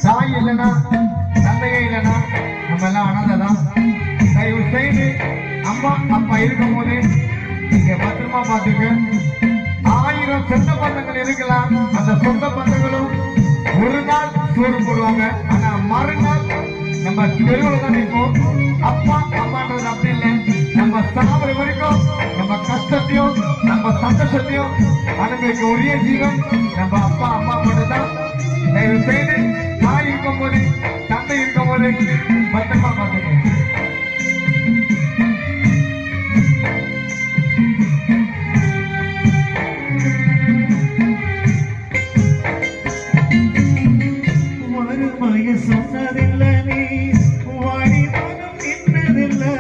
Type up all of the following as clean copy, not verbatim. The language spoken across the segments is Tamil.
தாய் இல்லைன்னா தந்தையே இல்லைன்னா நம்ம எல்லாம் அனாதைதான். தயவு செய்து அம்மா அப்பா இருக்கும் போது நீங்க பத்திரமா பார்த்துக்க. 1000 சொந்த பந்தங்கள் இருக்கலாம். அந்த சொந்த பந்தங்களும் ஒரு நாள் சோறு போடுவாங்க, ஆனா மறுநாள் நம்ம தெருவில் தான் நிற்போம். அப்பா அம்மான்றது அப்படி இல்லை. நம்ம சாப்பிட வரைக்கும் நம்ம கஷ்டத்தையும் நம்ம சந்தோஷத்தையும் அனுபவிக்க ஒரே ஜீவன் நம்ம அப்பா அம்மா மட்டும் தான். தயவு செய்து தாய் இருக்கும் போது தந்தை இருக்கும் போது பத்திரமா பார்த்துக்கணும். சொன்னதில்லை நீ வாடி மனம் நின்றதில்லை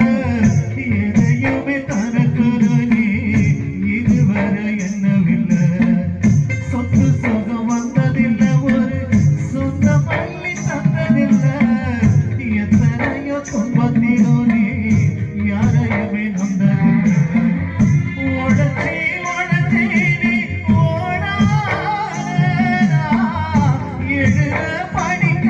எதையுமே தனக்கு நீ இதுவரை என்னவில்லை. சொத்து சுகம் வந்ததில்லை, ஒரு சொந்த பள்ளி தந்ததில்லை. எத்தனையோ துன்பத்தினோ நீ யாரையுமே நொந்ததில்லை. உடச்சி உடச்சி நீ ஓடாத எழுத படிக்க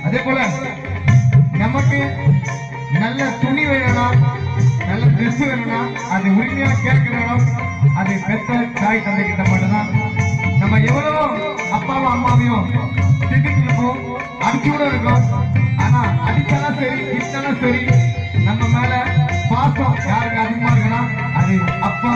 அதே போல நமக்கு நல்ல துணி வேணும்னா நல்ல ட்ரெஸ் வேணும்னா அது உரிமையா கேட்கிறோம். அது பெற்ற தாய் தந்தை கிட்ட மட்டும்தான். நம்ம எவ்வளவோ அப்பாவும் அம்மாவையும் திட்டிட்டு இருக்கோம், அடிச்சு கூட இருக்கோம். ஆனா அடிச்சாலும் சரி திட்டாலும் சரி நம்ம மேல பாசம் யாருக்கு அதிகமா இருக்குன்னா அது அப்பா